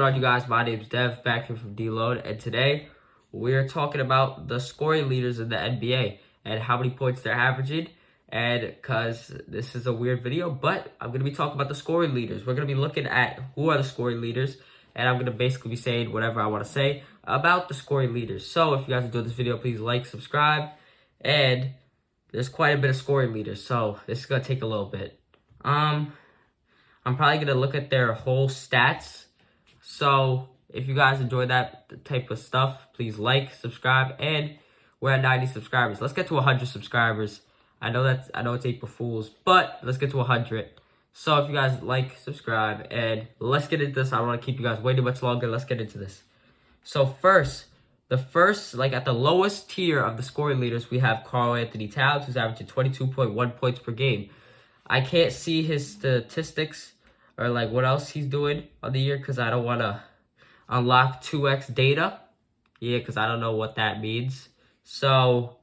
What up, you guys? My name's Dev, back here from Deload, and today we're talking about the scoring leaders in the NBA and how many points they're averaging. And because this is a weird video, but I'm going to be talking about the scoring leaders. We're going to be looking at who are the scoring leaders, and I'm going to basically be saying whatever I want to say about the scoring leaders. So if you guys enjoyed this video, please like, subscribe, and there's quite a bit of scoring leaders, so this is going to take a little bit. I'm probably going to look at their whole stats. So if you guys enjoy that type of stuff, please like, subscribe, and we're at 90 subscribers. Let's get to 100 subscribers. I know it's April Fools, but let's get to 100. So if you guys like, subscribe, and let's get into this. I don't want to keep you guys waiting much longer. Let's get into this. So like at the lowest tier of the scoring leaders, we have Karl-Anthony Towns, who's averaging 22.1 points per game. I can't see his statistics or like what else he's doing on the year because I don't want to unlock 2x data. Yeah, because I don't know what that means. So,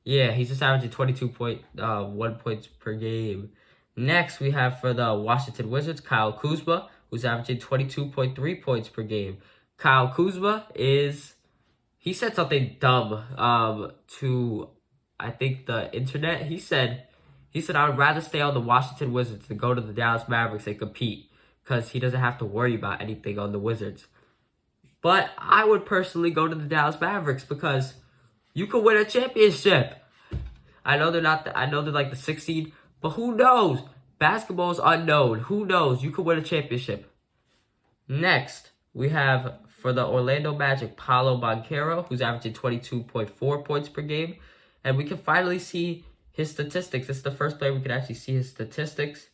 yeah, he's just averaging 22.1 points per game. Next, we have for the Washington Wizards, Kyle Kuzma, who's averaging 22.3 points per game. Kyle Kuzma he said something dumb to, I think, the internet. He said, I would rather stay on the Washington Wizards than go to the Dallas Mavericks and compete because he doesn't have to worry about anything on the Wizards. But I would personally go to the Dallas Mavericks because you could win a championship. I know they're like the 6th seed, but who knows? Basketball is unknown. Who knows? You could win a championship. Next, we have for the Orlando Magic, Paolo Banchero, who's averaging 22.4 points per game. And we can finally see his statistics. This is the first player we can actually see his statistics.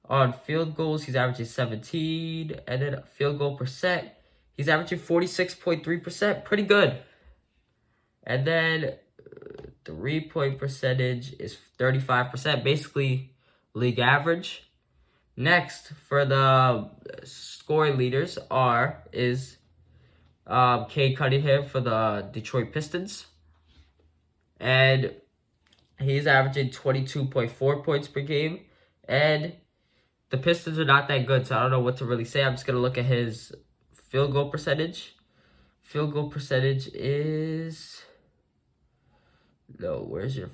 On field goals, he's averaging 17. And then field goal percent, he's averaging 46.3%. Pretty good. And then three-point percentage is 35%. Basically, league average. Next, for the scoring leaders is Cade Cunningham for the Detroit Pistons. And he's averaging 22.4 points per game. And the Pistons are not that good, so I don't know what to really say. I'm just going to look at his field goal percentage. Field goal percentage is... No, where's your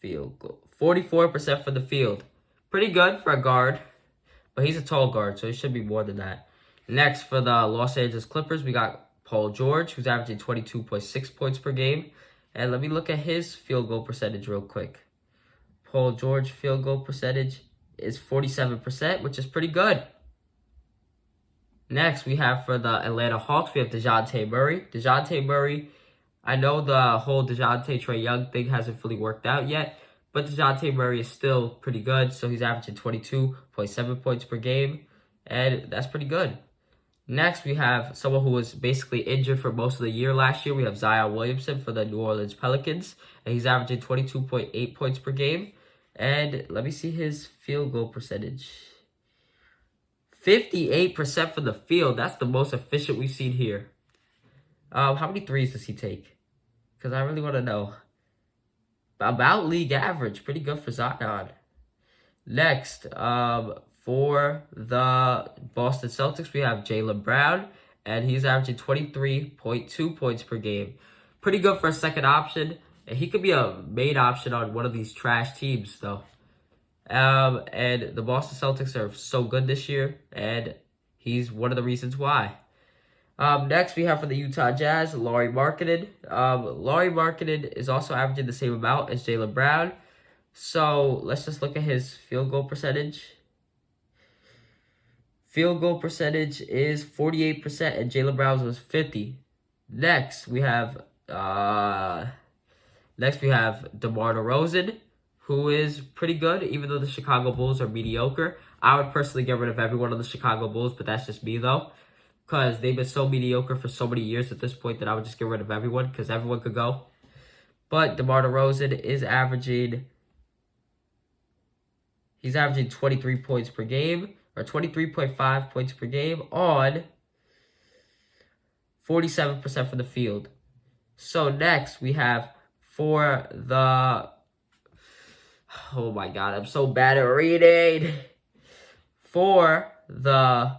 field goal? 44% for the field. Pretty good for a guard. But he's a tall guard, so he should be more than that. Next, for the Los Angeles Clippers, we got Paul George, who's averaging 22.6 points per game. And let me look at his field goal percentage real quick. Paul George field goal percentage is 47%, which is pretty good. Next, we have for the Atlanta Hawks, we have DeJounte Murray. DeJounte Murray, I know the whole DeJounte Trae Young thing hasn't fully worked out yet, but DeJounte Murray is still pretty good, so he's averaging 22.7 points per game, and that's pretty good. Next, we have someone who was basically injured for most of the year last year. We have Zion Williamson for the New Orleans Pelicans, and he's averaging 22.8 points per game. And let me see his field goal percentage. 58% from the field. That's the most efficient we've seen here. How many threes does he take? Because I really want to know. About league average. Pretty good for Zion. Next, for the Boston Celtics, we have Jaylen Brown, and he's averaging 23.2 points per game. Pretty good for a second option. And he could be a main option on one of these trash teams, though. And the Boston Celtics are so good this year, and he's one of the reasons why. Next, we have for the Utah Jazz, Lauri Markkanen. Lauri Markkanen is also averaging the same amount as Jaylen Brown. So let's just look at his field goal percentage. Field goal percentage is 48%, and Jaylen Brown's was 50%. Next, we have DeMar DeRozan, who is pretty good, even though the Chicago Bulls are mediocre. I would personally get rid of everyone on the Chicago Bulls, but that's just me, though, because they've been so mediocre for so many years at this point that I would just get rid of everyone, because everyone could go. But DeMar DeRozan is averaging 23 points per game, or 23.5 points per game on 47% from the field. So next, we have for the... Oh my god, I'm so bad at reading. For the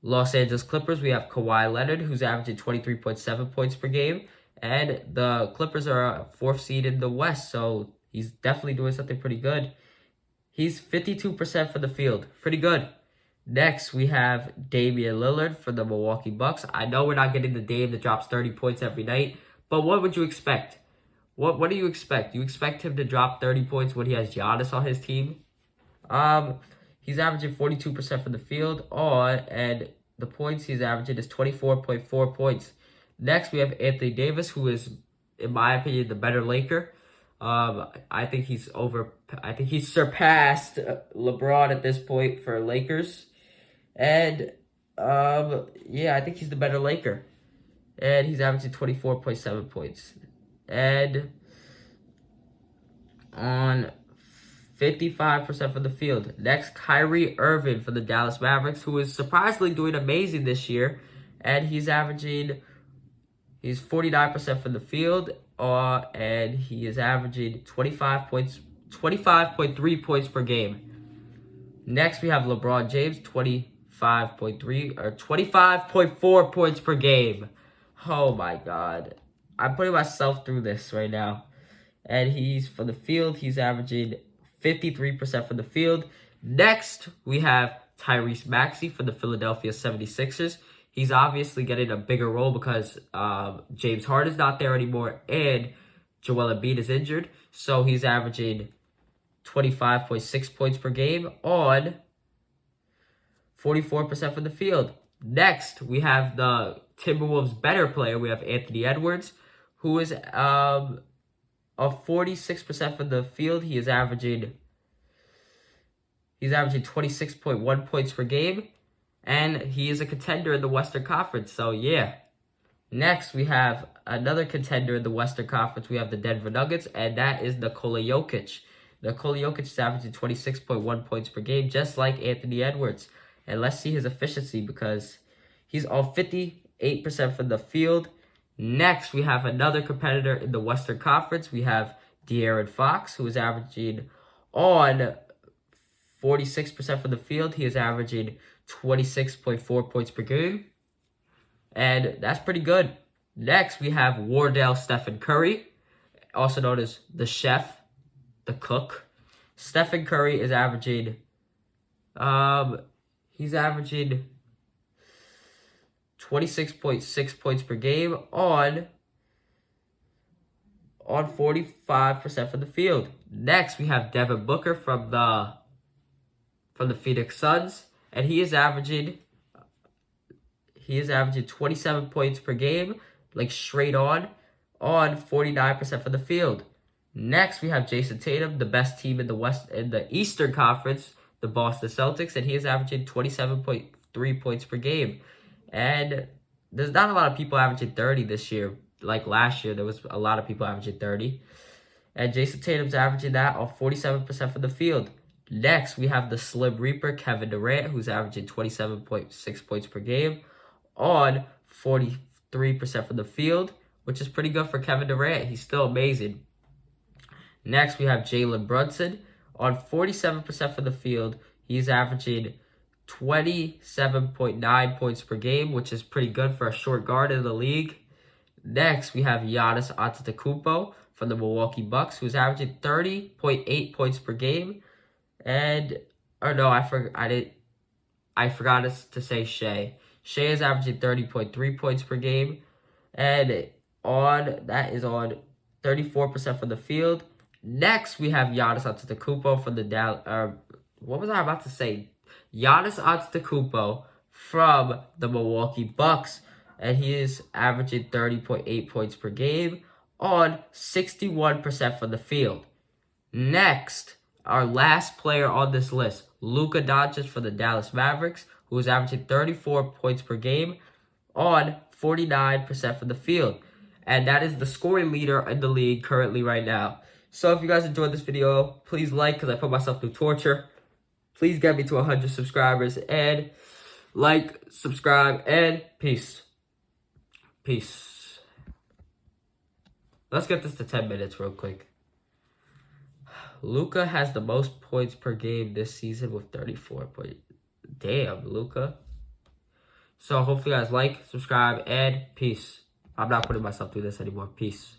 Los Angeles Clippers, we have Kawhi Leonard, who's averaging 23.7 points per game. And the Clippers are a 4th seed in the West, so he's definitely doing something pretty good. He's 52% for the field. Pretty good. Next, we have Damian Lillard for the Milwaukee Bucks. I know we're not getting the Dame that drops 30 points every night, but what would you expect? What do you expect? You expect him to drop 30 points when he has Giannis on his team? He's averaging 42% from the field, and the points he's averaging is 24.4 points. Next, we have Anthony Davis, who is, in my opinion, the better Laker. I think he's surpassed LeBron at this point for Lakers. And, yeah, I think he's the better Laker. And he's averaging 24.7 points. And on 55% from the field. Next, Kyrie Irving for the Dallas Mavericks, who is surprisingly doing amazing this year. And he's 49% from the field. And he is averaging 25.3 points per game. Next, we have LeBron James, 25.4 points per game. Oh my God. I'm putting myself through this right now. And he's from the field, he's averaging 53% from the field. Next, we have Tyrese Maxey for the Philadelphia 76ers. He's obviously getting a bigger role because James Harden's not there anymore and Joel Embiid is injured. So he's averaging 25.6 points per game on 44% from the field. Next, we have the Timberwolves' better player. We have Anthony Edwards, who is of 46% from the field. He's averaging 26.1 points per game. And he is a contender in the Western Conference. So, yeah. Next, we have another contender in the Western Conference. We have the Denver Nuggets, and that is Nikola Jokic. Nikola Jokic is averaging 26.1 points per game, just like Anthony Edwards. And let's see his efficiency because he's on 58% from the field. Next, we have another competitor in the Western Conference. We have De'Aaron Fox, who is averaging on 46% from the field. He is averaging 26.4 points per game. And that's pretty good. Next, we have Wardell Stephen Curry, also known as the chef, the cook. Stephen Curry is averaging, he's averaging 26.6 points per game on 45% from the field. Next, we have Devin Booker from the Phoenix Suns, and he is averaging 27 points per game, like straight on 49% from the field. Next, we have Jason Tatum, the best team in the Eastern Conference, the Boston Celtics, and he is averaging 27.3 points per game. And there's not a lot of people averaging 30 this year. Like last year, there was a lot of people averaging 30. And Jason Tatum's averaging that on 47% from the field. Next, we have the Slim Reaper, Kevin Durant, who's averaging 27.6 points per game on 43% from the field, which is pretty good for Kevin Durant. He's still amazing. Next, we have Jalen Brunson on 47% from the field. He's averaging 27.9 points per game, which is pretty good for a short guard in the league. Next, we have Giannis Antetokounmpo from the Milwaukee Bucks, who's averaging 30.8 points per game. I forgot to say Shea. Shea is averaging 30.3 points per game. And that is on 34% from the field. Next, we have Giannis Antetokounmpo from the Giannis Antetokounmpo from the Milwaukee Bucks, and he is averaging 30.8 points per game on 61% from the field. Next, our last player on this list, Luka Doncic for the Dallas Mavericks, who is averaging 34 points per game on 49% from the field. And that is the scoring leader in the league currently right now. So if you guys enjoyed this video, please like, because I put myself through torture. Please get me to 100 subscribers, and like, subscribe, and peace. Peace. Let's get this to 10 minutes real quick. Luka has the most points per game this season with 34 points. Damn, Luka. So hopefully you guys like, subscribe, and peace. I'm not putting myself through this anymore. Peace.